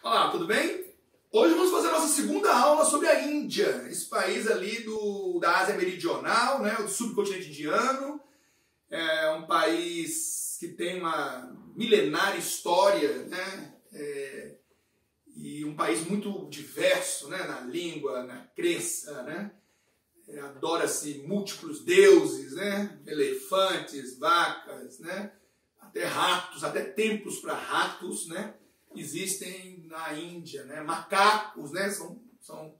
Olá, tudo bem? Hoje vamos fazer a nossa segunda aula sobre a Índia, esse país ali da Ásia Meridional, né, do subcontinente indiano. É um país que tem uma milenária história, né, e um país muito diverso, né, na língua, na crença, né. Adora-se múltiplos deuses, né, elefantes, vacas, né, até ratos, até templos para ratos, né, existem na Índia, né? Macacos, né? São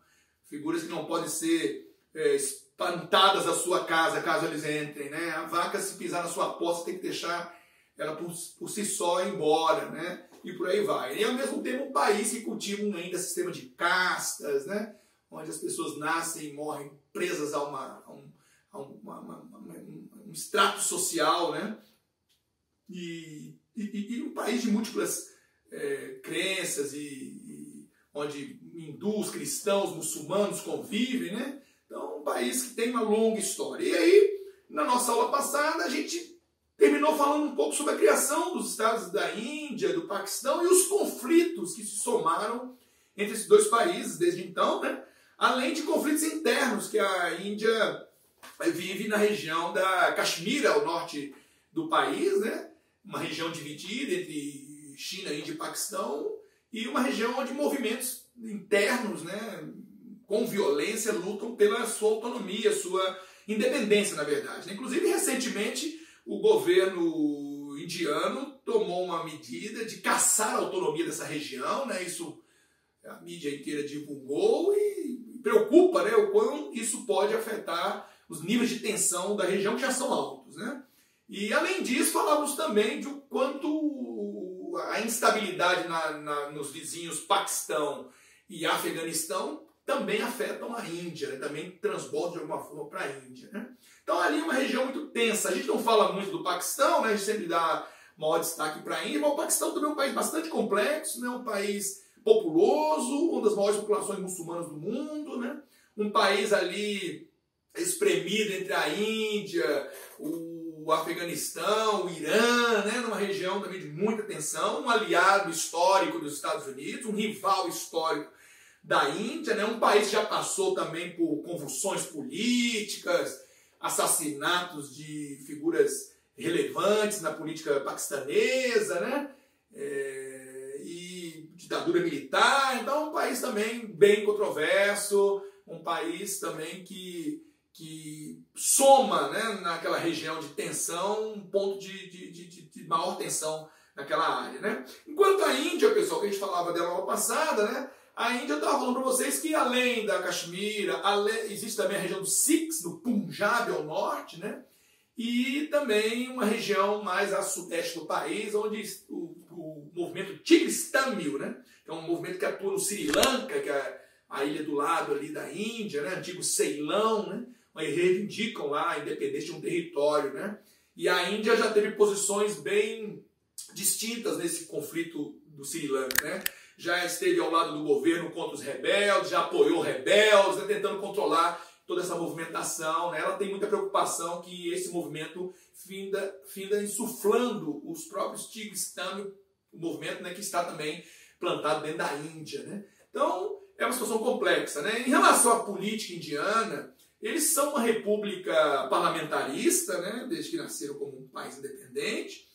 figuras que não podem ser espantadas da sua casa caso eles entrem, né? A vaca, se pisar na sua poça, tem que deixar ela por si só ir embora, né? E por aí vai. E ao mesmo tempo um país que cultiva ainda sistema de castas, né? Onde as pessoas nascem e morrem presas a um extrato social, né? E um país de múltiplas crenças onde hindus, cristãos, muçulmanos convivem, né? Então, um país que tem uma longa história. E aí, na nossa aula passada, a gente terminou falando um pouco sobre a criação dos estados da Índia, do Paquistão e os conflitos que se somaram entre esses dois países desde então, né? Além de conflitos internos que a Índia vive na região da Caxemira, ao norte do país, né? Uma região dividida entre China, Índia e Paquistão, e uma região onde movimentos internos, né, com violência, lutam pela sua autonomia, sua independência, na verdade. Inclusive, recentemente, o governo indiano tomou uma medida de caçar a autonomia dessa região, né, isso a mídia inteira divulgou e preocupa, né, o quão isso pode afetar os níveis de tensão da região, que já são altos, né? E, além disso, falamos também de o quanto a instabilidade nos vizinhos Paquistão e Afeganistão também afetam a Índia, né? Também transbordam de alguma forma para a Índia, né? Então ali é uma região muito tensa. A gente não fala muito do Paquistão, né? A gente sempre dá maior destaque para a Índia, mas o Paquistão também é um país bastante complexo, né? Um país populoso, uma das maiores populações muçulmanas do mundo, né? Um país ali espremido entre a Índia, o Afeganistão, o Irã, né, numa região também de muita tensão, um aliado histórico dos Estados Unidos, um rival histórico da Índia, né, um país que já passou também por convulsões políticas, assassinatos de figuras relevantes na política paquistanesa, né, e ditadura militar. Então, um país também bem controverso, um país também que soma, né, naquela região de tensão, um ponto de maior tensão naquela área, né? Enquanto a Índia, pessoal, que a gente falava dela na aula passada, né? A Índia, eu estava falando para vocês que além da Caxemira, existe também a região dos Sikhs, do Punjab ao norte, né? E também uma região mais a sudeste do país, onde o movimento Tigris Tamil, né? Que é um movimento que atua no Sri Lanka, que é a ilha do lado ali da Índia, né? Antigo Ceilão, né? Mas reivindicam lá a independência de um território, né? E a Índia já teve posições bem distintas nesse conflito do Sri Lanka, né? Já esteve ao lado do governo contra os rebeldes, já apoiou rebeldes, né? Tentando controlar toda essa movimentação, né? Ela tem muita preocupação que esse movimento finda insuflando os próprios Tigris Tamil, o movimento, né, que está também plantado dentro da Índia, né? Então, é uma situação complexa, né? Em relação à política indiana, eles são uma república parlamentarista, né, desde que nasceram como um país independente.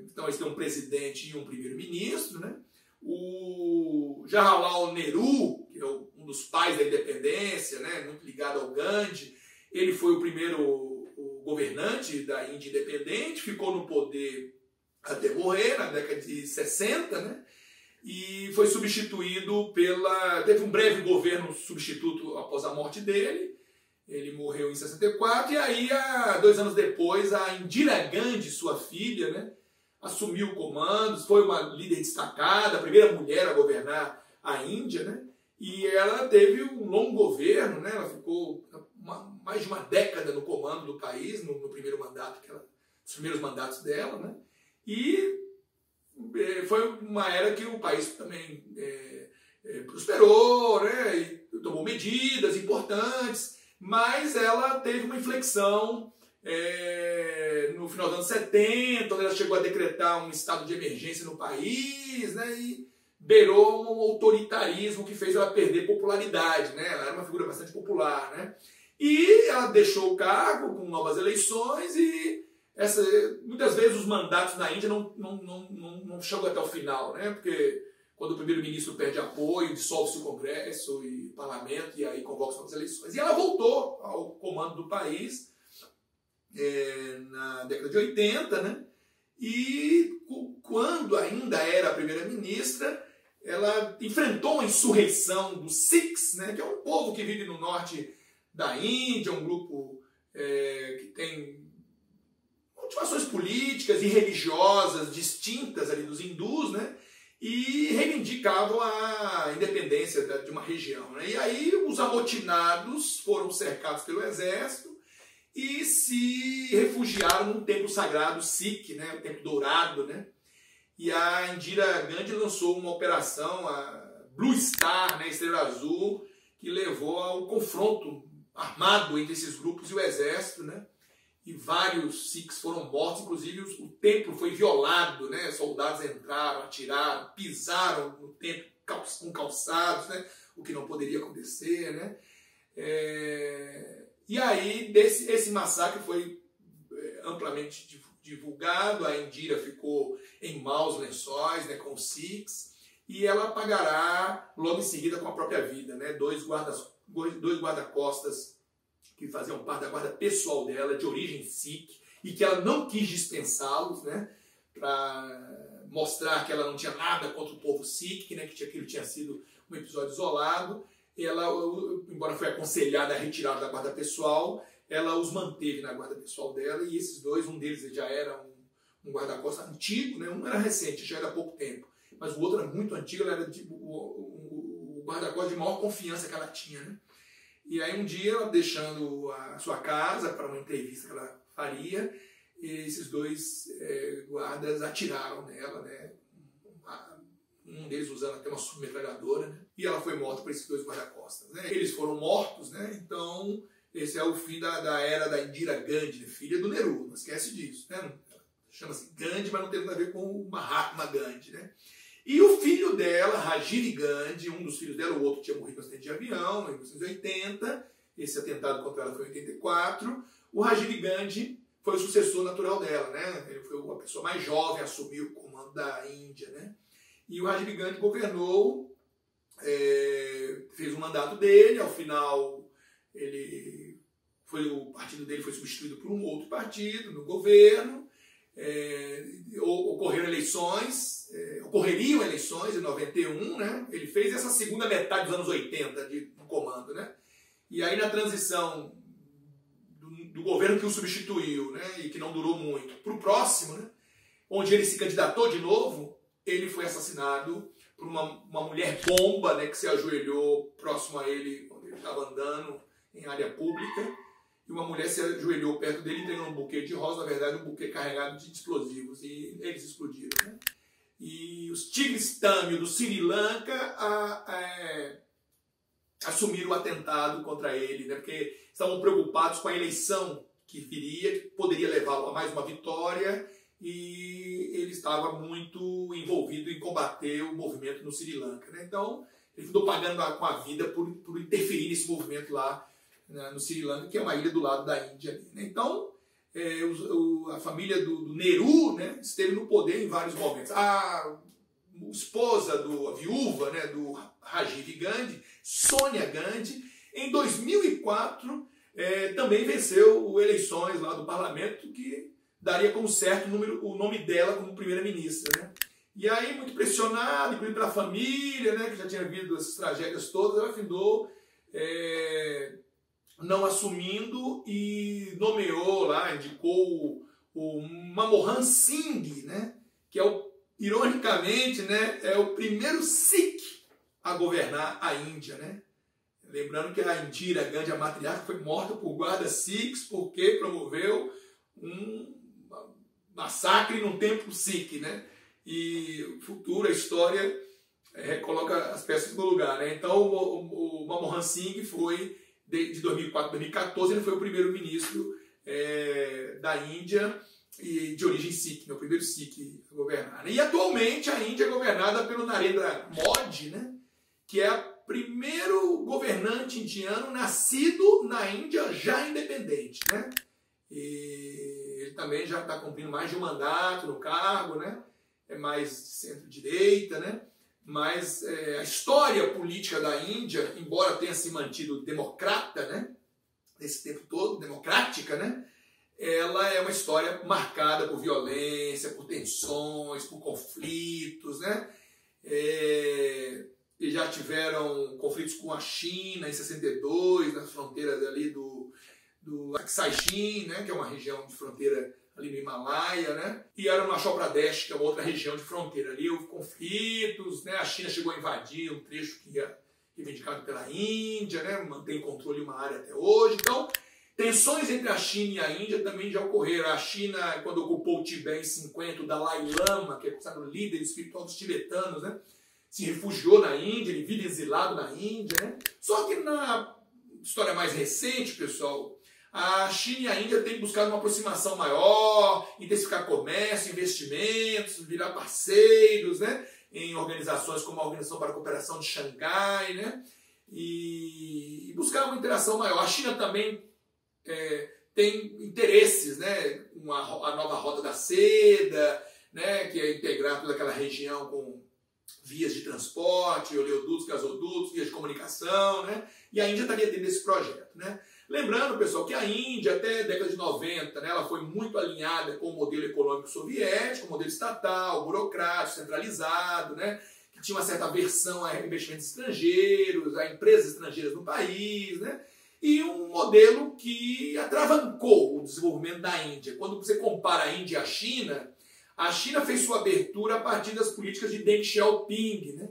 Então eles têm um presidente e um primeiro-ministro, né? O Jawaharlal Nehru, que é um dos pais da independência, né, muito ligado ao Gandhi, ele foi o primeiro governante da Índia independente, ficou no poder até morrer, na década de 60, né? E foi substituído teve um breve governo substituto após a morte dele. Ele morreu em 64 e aí, 2 anos depois, a Indira Gandhi, sua filha, né, assumiu o comando, foi uma líder destacada, a primeira mulher a governar a Índia, né, e ela teve um longo governo, né, ela ficou mais de uma década no comando do país, no primeiro mandato, os primeiros mandatos dela, né, e foi uma era que o país também prosperou, né, e tomou medidas importantes, mas ela teve uma inflexão no final dos anos 70, onde ela chegou a decretar um estado de emergência no país, né, e beirou um autoritarismo que fez ela perder popularidade, né? Ela era uma figura bastante popular, né? E ela deixou o cargo com novas eleições e muitas vezes os mandatos na Índia não chegam até o final, né? Porque quando o primeiro-ministro perde apoio, dissolve-se o Congresso e o Parlamento, e aí convoca novas eleições. E ela voltou ao comando do país na década de 80, né? E quando ainda era primeira-ministra, ela enfrentou uma insurreição dos Sikhs, né? Que é um povo que vive no norte da Índia, um grupo que tem motivações políticas e religiosas distintas ali dos hindus, né? E reivindicavam a independência de uma região, né? E aí os amotinados foram cercados pelo exército e se refugiaram num templo sagrado Sikh, né? O templo dourado, né? E a Indira Gandhi lançou uma operação, a Blue Star, né? Estrela Azul, que levou ao confronto armado entre esses grupos e o exército, né? E vários Sikhs foram mortos, inclusive o templo foi violado, né? Soldados entraram, atiraram, pisaram no templo com calçados, né? O que não poderia acontecer, né? E aí esse massacre foi amplamente divulgado, a Indira ficou em maus lençóis, né? Com os Sikhs, e ela pagará logo em seguida com a própria vida, né? Dois guarda-costas que faziam parte da guarda pessoal dela, de origem Sikh, e que ela não quis dispensá-los, né, para mostrar que ela não tinha nada contra o povo Sikh, né, que aquilo tinha sido um episódio isolado. Ela, embora foi aconselhada a retirar da guarda pessoal, ela os manteve na guarda pessoal dela, e esses dois, um deles já era um guarda-costas antigo, né, um era recente, já era há pouco tempo, mas o outro era muito antigo, ela era tipo o guarda-costas de maior confiança que ela tinha, né. E aí um dia, ela deixando a sua casa para uma entrevista que ela faria, esses dois guardas atiraram nela, né? Um deles usando até uma submetralhadora, né? E ela foi morta por esses dois guarda-costas, né? Eles foram mortos, né? Então esse é o fim da era da Indira Gandhi, filha do Nehru, não esquece disso, né? Chama-se Gandhi, mas não tem nada a ver com o Mahatma Gandhi, né? E o filho dela, Rajiv Gandhi, um dos filhos dela, o outro tinha morrido no acidente de avião, em 1980, esse atentado contra ela foi em 84, o Rajiv Gandhi foi o sucessor natural dela, né? Ele foi a pessoa mais jovem a assumir o comando da Índia, né? E o Rajiv Gandhi governou, fez o mandato dele, ao final o partido dele foi substituído por um outro partido no governo, ocorreriam eleições em 91, né? Ele fez essa segunda metade dos anos 80 no comando, né? E aí na transição do governo que o substituiu, né? E que não durou muito, para o próximo, né? Onde ele se candidatou de novo, ele foi assassinado por uma mulher bomba, né? Que se ajoelhou próximo a ele quando ele estava andando em área pública. E uma mulher se ajoelhou perto dele, entregando um buquê de rosa, na verdade um buquê carregado de explosivos, e eles explodiram, né? E os tigres Tamil do Sri Lanka assumiram o atentado contra ele, né? Porque estavam preocupados com a eleição que viria, que poderia levá-lo a mais uma vitória, e ele estava muito envolvido em combater o movimento no Sri Lanka, né? Então ele ficou pagando com a vida por interferir nesse movimento lá, né, no Sri Lanka, que é uma ilha do lado da Índia. Ali, né? Então, a família do Nehru, né, esteve no poder em vários momentos. A esposa, a viúva, né, do Rajiv Gandhi, Sonia Gandhi, em 2004, também venceu eleições lá do parlamento, que daria como certo o nome dela como primeira-ministra. Né? E aí, muito pressionada, inclusive pela família, né, que já tinha vivido essas tragédias todas, ela findou não assumindo e nomeou lá, indicou o Manmohan Singh, né, que ironicamente, né, é o primeiro Sikh a governar a Índia, né? Lembrando que a Indira Gandhi, a matriarca, foi morta por guardas Sikhs porque promoveu um massacre num templo Sikh, né? E a história coloca as peças no lugar, né? Então o Manmohan Singh foi de 2004 a 2014, ele foi o primeiro-ministro da Índia, e de origem Sikh, o primeiro Sikh a governar. E atualmente a Índia é governada pelo Narendra Modi, né, que é o primeiro governante indiano nascido na Índia já independente, né? E ele também já está cumprindo mais de um mandato no cargo, né? É mais centro-direita, né? Mas a história política da Índia, embora tenha se mantido democrata, né? Nesse tempo todo, democrática, né? Ela é uma história marcada por violência, por tensões, por conflitos, né? E já tiveram conflitos com a China em 62, nas fronteiras ali do Aksai Chin, né? Que é uma região de fronteira ali no Himalaia, né? E Arunachal Pradesh, que é uma outra região de fronteira. Ali houve conflitos, né? A China chegou a invadir um trecho que ia reivindicado pela Índia, né? Mantém controle de uma área até hoje. Então, tensões entre a China e a Índia também já ocorreram. A China, quando ocupou o Tibete em 50, o Dalai Lama, que é considerado o líder espiritual dos tibetanos, né? Se refugiou na Índia, ele vive exilado na Índia, né? Só que na história mais recente, pessoal, a China e a Índia têm buscado uma aproximação maior, intensificar comércio, investimentos, virar parceiros, né? Em organizações como a Organização para a Cooperação de Xangai, né? E buscar uma interação maior. A China também tem interesses, né? A nova Rota da Seda, né? Que é integrar toda aquela região com vias de transporte, oleodutos, gasodutos, vias de comunicação, né? E a Índia estaria dentro desse projeto, né? Lembrando, pessoal, que a Índia, até a década de 90, né, ela foi muito alinhada com o modelo econômico soviético, o modelo estatal, burocrático, centralizado, né, que tinha uma certa aversão a investimentos estrangeiros, a empresas estrangeiras no país, né, e um modelo que atravancou o desenvolvimento da Índia. Quando você compara a Índia e a China fez sua abertura a partir das políticas de Deng Xiaoping, né,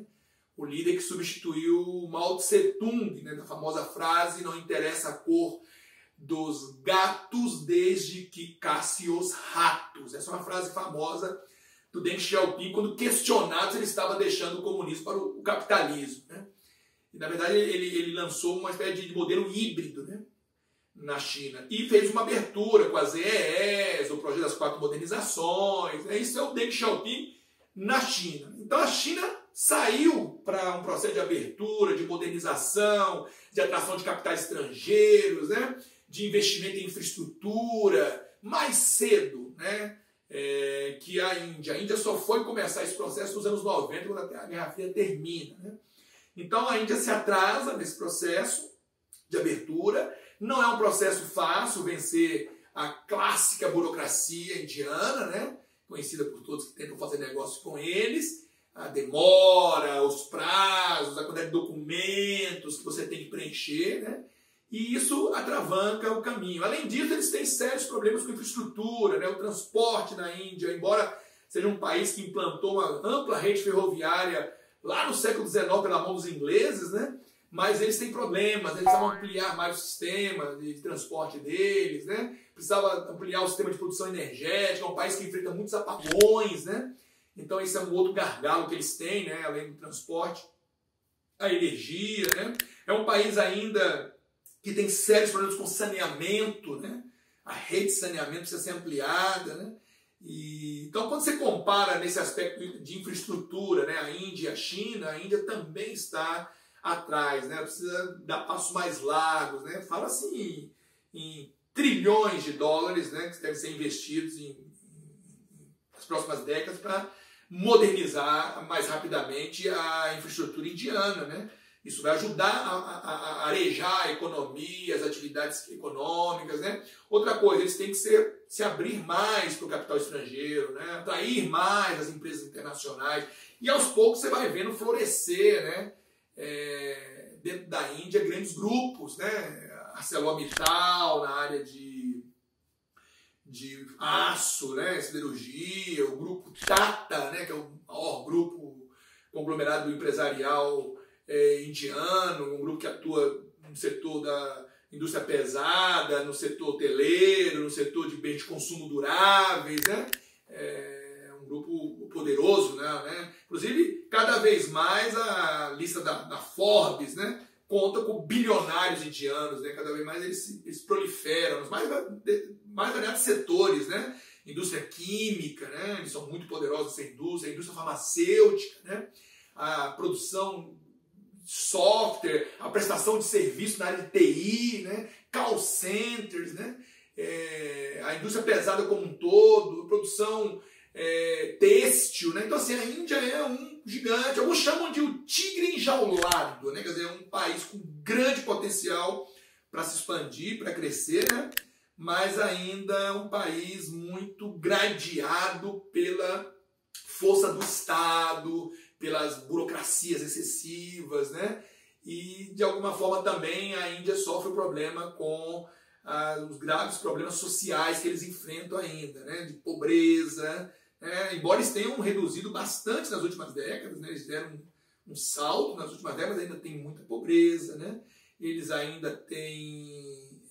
o líder que substituiu Mao Tse-tung, né, na famosa frase, não interessa a cor dos gatos desde que casse os ratos. Essa é uma frase famosa do Deng Xiaoping, quando questionado se ele estava deixando o comunismo para o capitalismo, né? E, na verdade, ele lançou uma espécie de modelo híbrido, né, na China. E fez uma abertura com as EES, o projeto das 4 modernizações. Né? Isso é o Deng Xiaoping na China. Então a China saiu para um processo de abertura, de modernização, de atração de capitais estrangeiros, né? De investimento em infraestrutura, mais cedo, né? Que a Índia. A Índia só foi começar esse processo nos anos 90, quando a Guerra Fria termina, né? Então a Índia se atrasa nesse processo de abertura. Não é um processo fácil vencer a clássica burocracia indiana, né? Conhecida por todos que tentam fazer negócio com eles. A demora, os prazos, a quantidade de documentos que você tem que preencher, né? E isso atravanca o caminho. Além disso, eles têm sérios problemas com infraestrutura, né? O transporte na Índia, embora seja um país que implantou uma ampla rede ferroviária lá no século XIX pela mão dos ingleses, né? Mas eles têm problemas, eles precisavam ampliar mais o sistema de transporte deles, né? Precisava ampliar o sistema de produção energética, é um país que enfrenta muitos apagões, né? Então esse é um outro gargalo que eles têm, né? Além do transporte, a energia, né? É um país ainda que tem sérios problemas com saneamento, né? A rede de saneamento precisa ser ampliada, né? Então quando você compara nesse aspecto de infraestrutura, né? A Índia e a China, a Índia também está atrás, né? Precisa dar passos mais largos, né? Fala-se em trilhões de dólares, né? Que devem ser investidos nas próximas décadas para modernizar mais rapidamente a infraestrutura indiana, né? Isso vai ajudar a arejar a economia, as atividades econômicas, né? Outra coisa, eles têm que se abrir mais para o capital estrangeiro, né? Atrair mais as empresas internacionais. E aos poucos você vai vendo florescer, né? Dentro da Índia, grandes grupos, né? ArcelorMittal na área de aço, né? Siderurgia, o grupo Tata, né? Que é o maior grupo conglomerado empresarial indiano, um grupo que atua no setor da indústria pesada, no setor hoteleiro, no setor de bens de consumo duráveis, né? É um grupo poderoso, né? Inclusive, cada vez mais a lista da Forbes, né? conta com bilionários indianos, né? Cada vez mais eles proliferam nos mais variados setores, né? Indústria química, né? Eles são muito poderosos nessa indústria, a indústria farmacêutica, né? A produção de software, a prestação de serviço na área de TI, né? Call centers, né? A indústria pesada como um todo, a produção têxtil, né? Então assim, a Índia é um gigante, alguns chamam de o tigre enjaulado, né? Quer dizer, é um país com grande potencial para se expandir, para crescer, né? Mas ainda é um país muito gradeado pela força do Estado, pelas burocracias excessivas, né? E de alguma forma também a Índia sofre o problema com os graves problemas sociais que eles enfrentam ainda, né? De pobreza, embora eles tenham reduzido bastante nas últimas décadas, né? Eles deram um salto nas últimas décadas, ainda tem muita pobreza, né? Eles ainda têm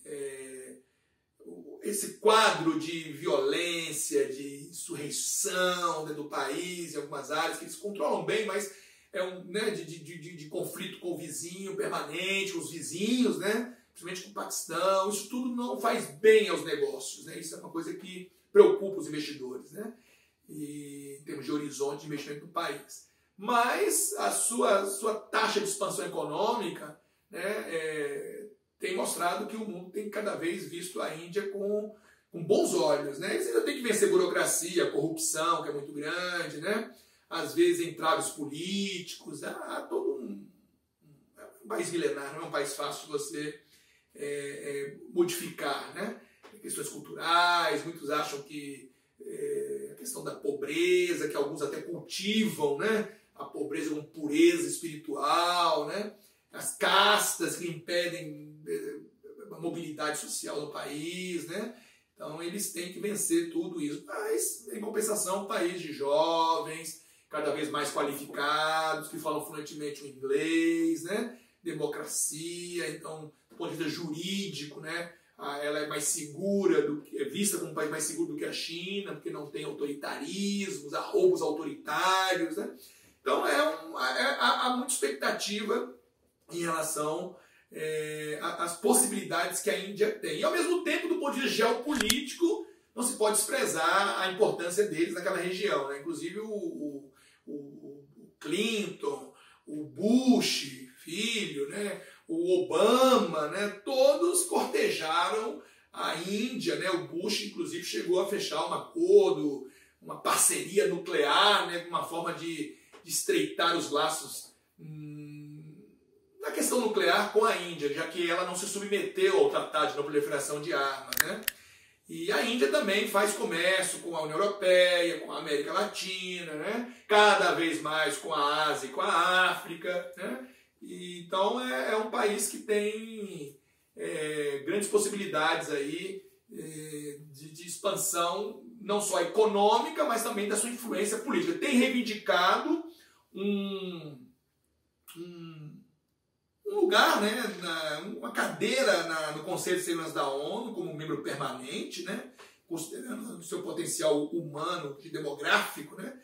esse quadro de violência, de insurreição dentro do país, em algumas áreas que eles controlam bem, mas de conflito com o vizinho permanente, com os vizinhos, né? Principalmente com o Paquistão. Isso tudo não faz bem aos negócios, né? Isso é uma coisa que preocupa os investidores, né? E, em termos de horizonte de investimento no país. Mas a sua taxa de expansão econômica, né, tem mostrado que o mundo tem cada vez visto a Índia com bons olhos, né? Eles ainda têm que vencer burocracia, corrupção, que é muito grande, né? Às vezes entraves políticos, há todo um país milenar, não é um país fácil de você modificar, né? Questões culturais, muitos acham que a questão da pobreza, que alguns até cultivam, né? A pobreza como pureza espiritual, né? As castas que impedem a mobilidade social no país, né? Então eles têm que vencer tudo isso. Mas, em compensação, um país de jovens, cada vez mais qualificados, que falam fluentemente o inglês, né? Democracia, então, do ponto de vista jurídico, né? Ela é mais segura, é vista como um país mais seguro do que a China, porque não tem autoritarismos, há roubos autoritários, né? Então há muita expectativa em relação às possibilidades que a Índia tem. E ao mesmo tempo, do ponto de vista geopolítico, não se pode desprezar a importância deles naquela região, né? Inclusive o Clinton, o Bush, filho, né? O Obama, né? Todos cortejaram a Índia, né? O Bush, inclusive, chegou a fechar um acordo, uma parceria nuclear, né? Uma forma de estreitar os laços na questão nuclear com a Índia, já que ela não se submeteu ao Tratado de Não Proliferação de Armas, né? E a Índia também faz comércio com a União Europeia, com a América Latina, né? Cada vez mais com a Ásia e com a África, né? E, então é um país que tem grandes possibilidades aí de expansão, não só econômica, mas também da sua influência política. Tem reivindicado um lugar, né, uma cadeira no Conselho de Segurança da ONU como membro permanente, né, considerando o seu potencial humano e demográfico, né,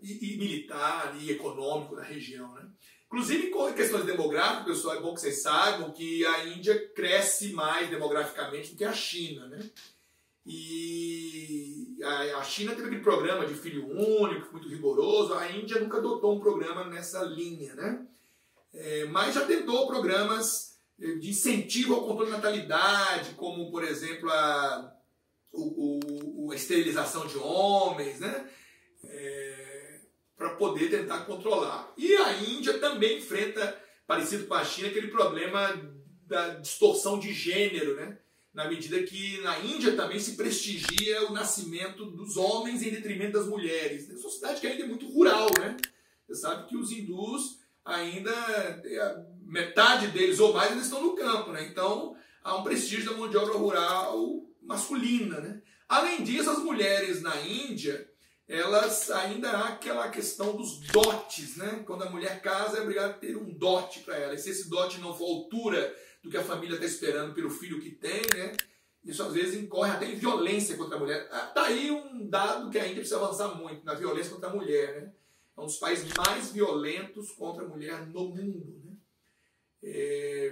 e militar e econômico da região, né. Inclusive, com questões demográficas, pessoal, é bom que vocês saibam que a Índia cresce mais demograficamente do que a China, né. E a China teve aquele programa de filho único, muito rigoroso. A Índia nunca adotou um programa nessa linha, né? Mas já tentou programas de incentivo ao controle de natalidade, como, por exemplo, a esterilização de homens, né? Para poder tentar controlar. E a Índia também enfrenta, parecido com a China, aquele problema da distorção de gênero, né? Na medida que na Índia também se prestigia o nascimento dos homens em detrimento das mulheres. É uma sociedade que ainda é muito rural, né? Você sabe que os hindus ainda, metade deles ou mais, ainda estão no campo, né? Então há um prestígio da mão de obra rural masculina, né? Além disso, as mulheres na Índia, elas ainda há aquela questão dos dotes, né? Quando a mulher casa, é obrigada a ter um dote para ela. E se esse dote não for à altura do que a família está esperando pelo filho que tem, né? Isso às vezes incorre até em violência contra a mulher. Está aí um dado que a Índia precisa avançar muito, na violência contra a mulher, né? é um dos países mais violentos contra a mulher no mundo, né?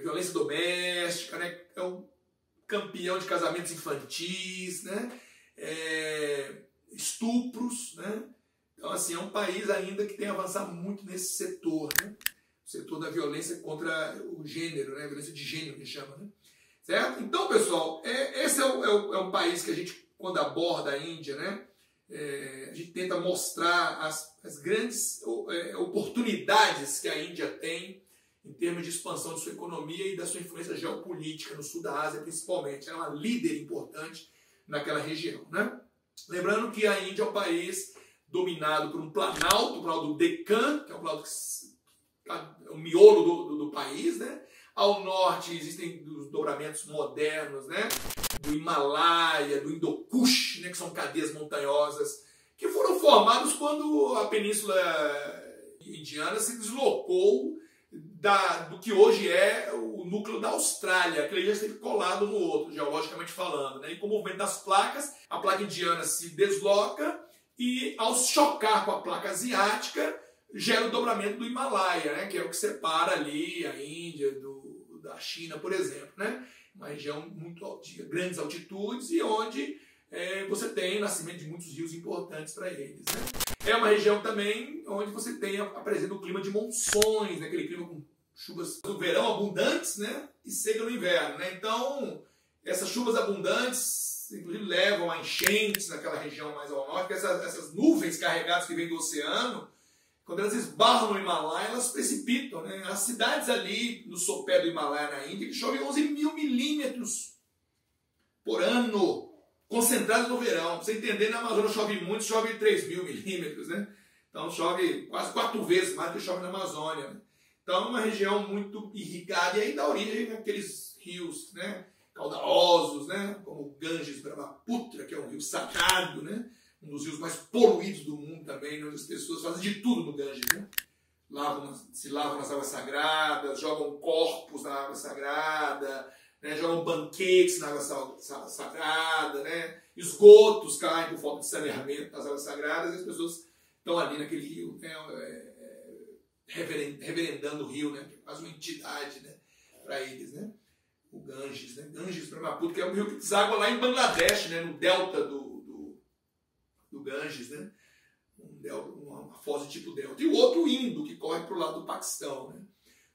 Violência doméstica, né? É um campeão de casamentos infantis, né? Estupros, né? Então, assim, é um país ainda que tem avançado muito nesse setor, né? O setor da violência contra o gênero, né? Violência de gênero, que chama, né? Certo? Então, pessoal, esse é um país que a gente, quando aborda a Índia, né? A gente tenta mostrar as grandes oportunidades que a Índia tem em termos de expansão de sua economia e da sua influência geopolítica no sul da Ásia, principalmente. Ela é uma líder importante naquela região, né? Lembrando que a Índia é um país dominado por um planalto, o planalto do Deccan, que é um planalto é o miolo do país, né? Ao norte existem os dobramentos modernos, né? Do Himalaia, do Hindu-Kush, né? Que são cadeias montanhosas que foram formadas quando a península indiana se deslocou do que hoje é o núcleo da Austrália. Aquele já esteve colado no outro, geologicamente falando, né? E com o movimento das placas, a placa indiana se desloca e, ao chocar com a placa asiática, gera o dobramento do Himalaia, né? Que é o que separa ali a Índia da China, por exemplo, né? Uma região de grandes altitudes e onde você tem o nascimento de muitos rios importantes para eles, né? É uma região também onde você tem a presença do clima de monções, né? Aquele clima com chuvas no verão abundantes, né? E seca no inverno, né? Então, essas chuvas abundantes, inclusive, levam a enchentes naquela região mais ao norte, porque essas nuvens carregadas que vêm do oceano, quando elas esbarram no Himalaia, elas precipitam, né? As cidades ali no sopé do Himalaia, na Índia, que chovem 11 mil milímetros por ano, concentrados no verão. Pra você entender, na Amazônia chove muito, chove 3 mil milímetros, né? Então chove quase 4 vezes mais do que chove na Amazônia, né? Então é uma região muito irrigada e aí dá origem àqueles rios, né? Caudalosos, né? Como o Ganges Brahmaputra, que é um rio sagrado, né? Um dos rios mais poluídos do mundo também, onde as pessoas fazem de tudo no Ganges, né? Se lavam nas águas sagradas, jogam corpos na água sagrada, né? Jogam banquetes na água sagrada, né? Esgotos caem por falta de saneamento nas águas sagradas e as pessoas estão ali naquele rio, né? Reverendando o rio, né? Que é quase uma entidade, né? Para eles, né? O Ganges, né? Ganges Brahmaputra, que é um rio que deságua lá em Bangladesh, né? No delta do Ganges, né? Uma foz tipo delta. E o outro Indo, que corre para o lado do Paquistão, né?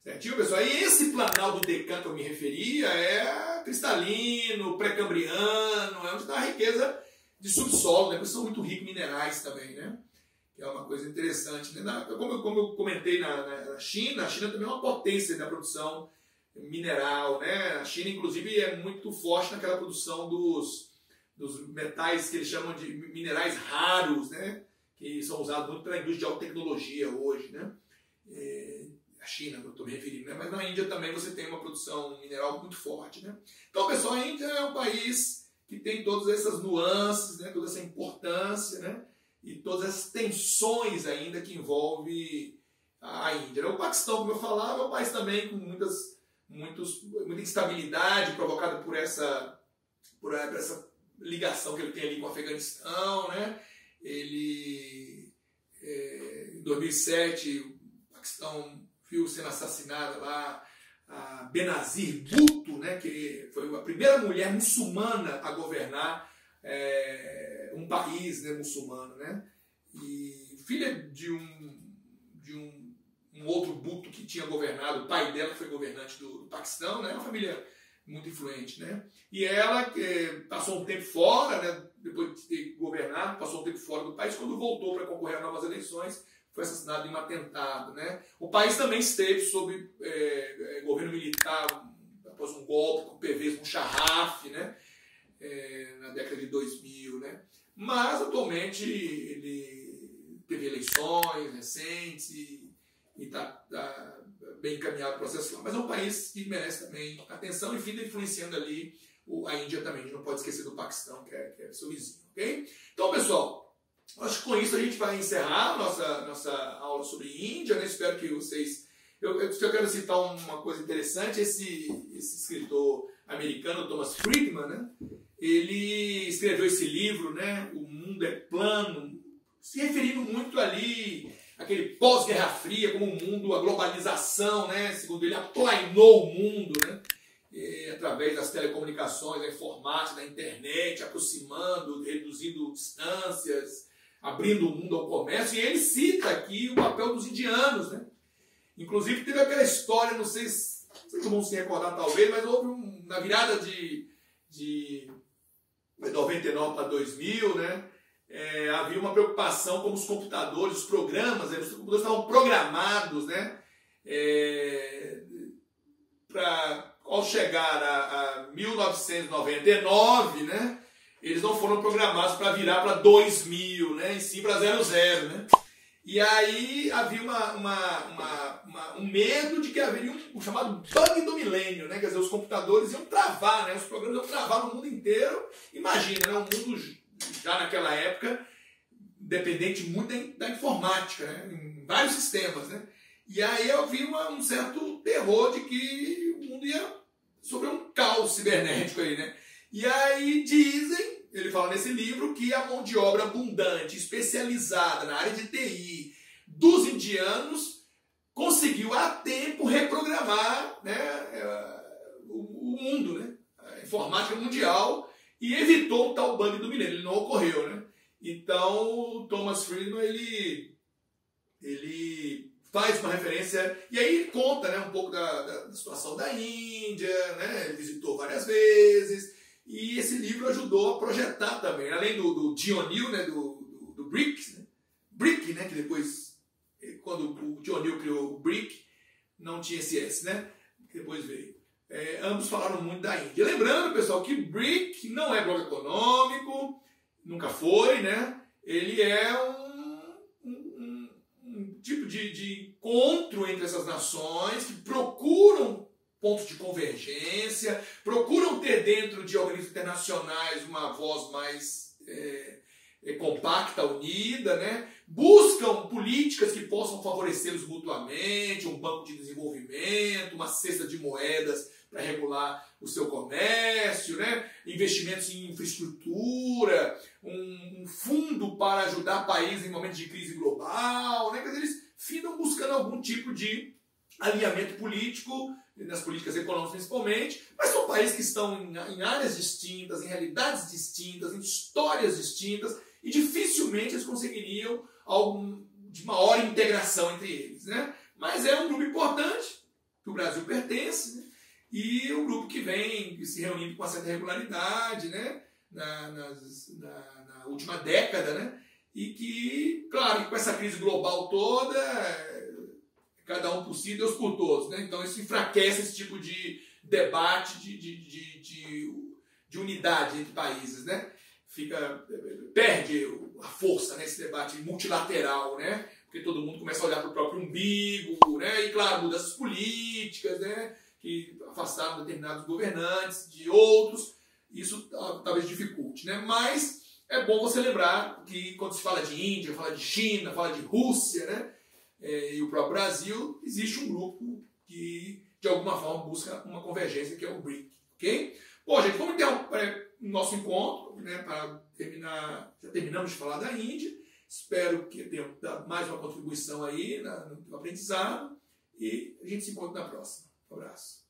Certinho, pessoal? E esse planalto do Deccan que eu me referia é cristalino, pré-cambriano, é onde está a riqueza de subsolo, né? Porque são muito ricos em minerais também, né? Que é uma coisa interessante, né? Como eu comentei na China, a China também é uma potência da produção mineral, né? A China, inclusive, é muito forte naquela produção dos metais que eles chamam de minerais raros, né? Que são usados muito pela indústria de alta tecnologia hoje, né? A China, que eu estou me referindo, né? Mas na Índia também você tem uma produção mineral muito forte, né? Então, pessoal, a Índia é um país que tem todas essas nuances, né? Toda essa importância, né? E todas as tensões ainda que envolve a Índia. O Paquistão, como eu falava, é um país também com muita instabilidade provocada por essa ligação que ele tem ali com o Afeganistão, né? Ele, em 2007, o Paquistão viu sendo assassinada lá a Benazir Bhutto, né? Que foi a primeira mulher muçulmana a governar um país, né, muçulmano, né? E filha de um outro Bhutto que tinha governado, o pai dela foi governante do Paquistão, né? Uma família muito influente, né? E ela passou um tempo fora, né? Depois de ter governado, passou um tempo fora do país. Quando voltou para concorrer a novas eleições, foi assassinado em um atentado, né? O país também esteve sob governo militar após um golpe com o Pervez Musharraf, né? Na década de 2000, né? Mas atualmente ele teve eleições recentes e está bem encaminhado o processo lá. Mas é um país que merece também atenção e fica influenciando ali a Índia também. A gente não pode esquecer do Paquistão, que é seu vizinho, ok? Então, pessoal, acho que com isso a gente vai encerrar nossa aula sobre Índia, né? Espero que vocês... Eu quero citar uma coisa interessante. Esse escritor americano, Thomas Friedman, né? Ele escreveu esse livro, né? O Mundo é Plano, se referindo muito ali aquele pós-Guerra Fria, como o mundo, a globalização, né, segundo ele, aplainou o mundo, né, através das telecomunicações, da informática, da internet, aproximando, reduzindo distâncias, abrindo o mundo ao comércio. E ele cita aqui o papel dos indianos, né? Inclusive teve aquela história, não sei se vocês vão se recordar talvez, mas houve na virada de 99 para 2000, né? Havia uma preocupação como os computadores, os programas, os computadores estavam programados, né? Ao chegar a 1999, né? Eles não foram programados para virar para 2000, né? E sim para 00, né? E aí havia um medo de que haveria um chamado bug do milênio, né? Quer dizer, os computadores iam travar, né? Os programas iam travar no mundo inteiro. Imagina, né? Um mundo já naquela época dependente muito da informática, né? Em vários sistemas, né? E aí havia um certo terror de que o mundo ia sofrer um caos cibernético aí, né? E aí dizem, ele fala nesse livro, que a mão de obra abundante, especializada na área de TI dos indianos, conseguiu a tempo reprogramar, né, o mundo, né, a informática mundial, e evitou o tal bug do milênio. Ele não ocorreu, né? Então, o Thomas Friedman, ele faz uma referência, e aí conta, né, um pouco da situação da Índia, né? Ele visitou várias vezes. E esse livro ajudou a projetar também, além do John O'Neill, né, do BRIC, né? BRIC, né, que depois, quando o John O'Neill criou o BRIC, não tinha esse S, né, que depois veio. Ambos falaram muito da Índia. Lembrando, pessoal, que BRIC não é bloco econômico, nunca foi, né, ele é um tipo de encontro entre essas nações que procuram pontos de convergência, procuram ter dentro de organismos internacionais uma voz mais compacta, unida, né? Buscam políticas que possam favorecê-los mutuamente, um banco de desenvolvimento, uma cesta de moedas para regular o seu comércio, né? Investimentos em infraestrutura, um fundo para ajudar países em momentos de crise global, né? Quer dizer, eles ficam buscando algum tipo de alinhamento político, nas políticas econômicas principalmente, mas são países que estão em áreas distintas, em realidades distintas, em histórias distintas, e dificilmente eles conseguiriam algo de maior integração entre eles, né? Mas é um grupo importante, que o Brasil pertence, né? E um grupo que vem se reunindo com uma certa regularidade, né? Na última década, né? E que, claro, com essa crise global toda, cada um por si, Deus por todos, né? Então isso enfraquece esse tipo de debate, de unidade entre países, né? Perde a força nesse debate multilateral, né? Porque todo mundo começa a olhar para o próprio umbigo, né? E claro, mudanças políticas, né? Que afastaram determinados governantes de outros, isso talvez dificulte, né? Mas é bom você lembrar que quando se fala de Índia, fala de China, fala de Rússia, né? E o próprio Brasil, existe um grupo que de alguma forma busca uma convergência, que é o BRIC, ok? Bom, gente, vamos ter o nosso encontro, né, para terminar. Já terminamos de falar da Índia. Espero que tenha dado mais uma contribuição aí no aprendizado. E a gente se encontra na próxima. Um abraço.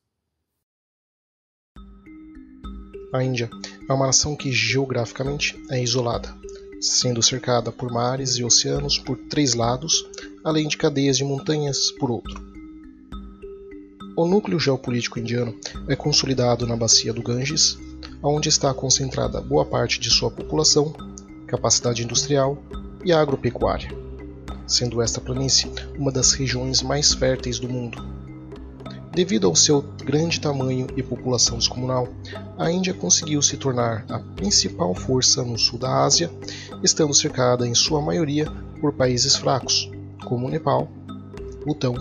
A Índia é uma nação que geograficamente é isolada, sendo cercada por mares e oceanos por 3 lados, além de cadeias de montanhas por outro. O núcleo geopolítico indiano é consolidado na bacia do Ganges, onde está concentrada boa parte de sua população, capacidade industrial e agropecuária, sendo esta planície uma das regiões mais férteis do mundo. Devido ao seu grande tamanho e população descomunal, a Índia conseguiu se tornar a principal força no sul da Ásia, estando cercada em sua maioria por países fracos, como Nepal, Butão,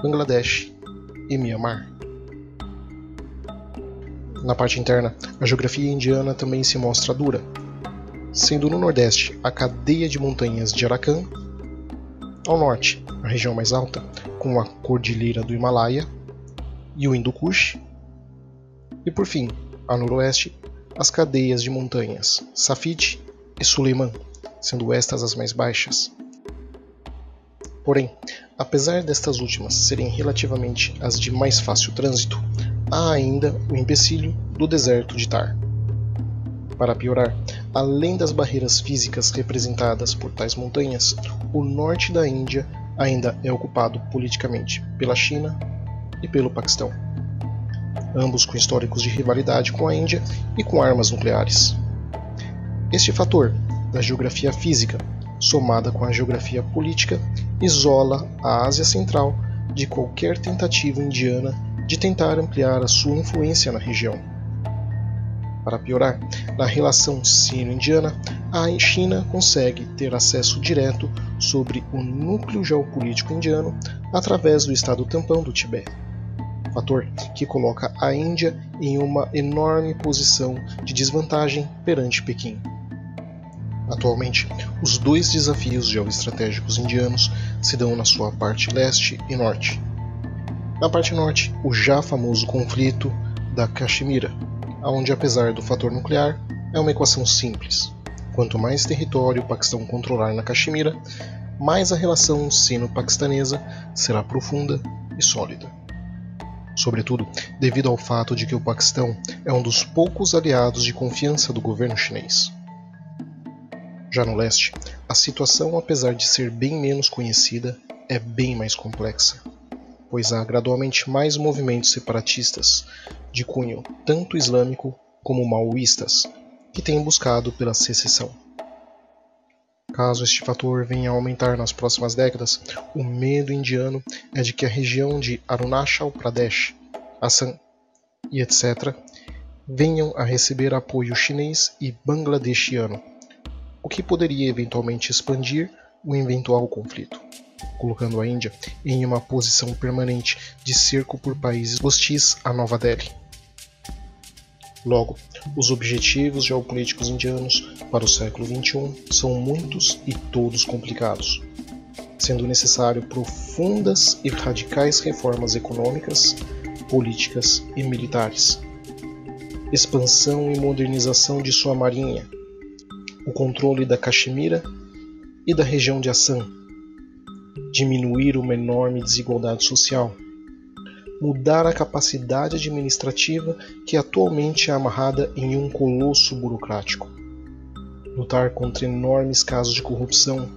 Bangladesh e Myanmar. Na parte interna, a geografia indiana também se mostra dura, sendo no nordeste a cadeia de montanhas de Arakan, ao norte a região mais alta, com a cordilheira do Himalaia e o Hindu Kush, e por fim, a noroeste, as cadeias de montanhas Safid e Suleiman, sendo estas as mais baixas. Porém, apesar destas últimas serem relativamente as de mais fácil trânsito, há ainda o empecilho do deserto de Thar. Para piorar, além das barreiras físicas representadas por tais montanhas, o norte da Índia ainda é ocupado politicamente pela China e pelo Paquistão, ambos com históricos de rivalidade com a Índia e com armas nucleares. Este fator da geografia física, somada com a geografia política, isola a Ásia Central de qualquer tentativa indiana de tentar ampliar a sua influência na região. Para piorar, na relação sino-indiana, a China consegue ter acesso direto sobre o núcleo geopolítico indiano através do estado tampão do Tibete, fator que coloca a Índia em uma enorme posição de desvantagem perante Pequim. Atualmente, os dois desafios geoestratégicos indianos se dão na sua parte leste e norte. Na parte norte, o já famoso conflito da Caxemira, onde, apesar do fator nuclear, é uma equação simples. Quanto mais território o Paquistão controlar na Caxemira, mais a relação sino-paquistanesa será profunda e sólida. Sobretudo devido ao fato de que o Paquistão é um dos poucos aliados de confiança do governo chinês. Já no leste, a situação, apesar de ser bem menos conhecida, é bem mais complexa, pois há gradualmente mais movimentos separatistas, de cunho tanto islâmico como maoístas, que têm buscado pela secessão. Caso este fator venha a aumentar nas próximas décadas, o medo indiano é de que a região de Arunachal Pradesh, Assam e etc. venham a receber apoio chinês e bangladeshiano, o que poderia eventualmente expandir o eventual conflito, colocando a Índia em uma posição permanente de cerco por países hostis a Nova Delhi. Logo, os objetivos geopolíticos indianos para o século XXI são muitos e todos complicados, sendo necessário profundas e radicais reformas econômicas, políticas e militares, expansão e modernização de sua marinha, o controle da Caxemira e da região de Assam, diminuir uma enorme desigualdade social, mudar a capacidade administrativa que atualmente é amarrada em um colosso burocrático, lutar contra enormes casos de corrupção,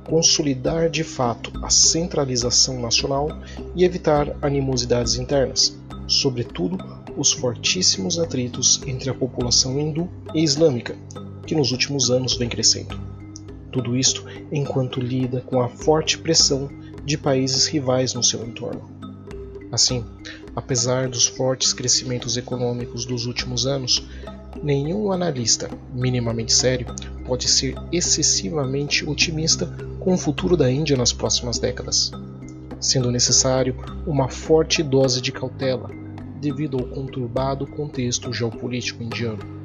consolidar de fato a centralização nacional e evitar animosidades internas, sobretudo os fortíssimos atritos entre a população hindu e islâmica, que nos últimos anos vem crescendo. Tudo isto enquanto lida com a forte pressão de países rivais no seu entorno. Assim, apesar dos fortes crescimentos econômicos dos últimos anos, nenhum analista minimamente sério pode ser excessivamente otimista com o futuro da Índia nas próximas décadas, sendo necessário uma forte dose de cautela devido ao conturbado contexto geopolítico indiano.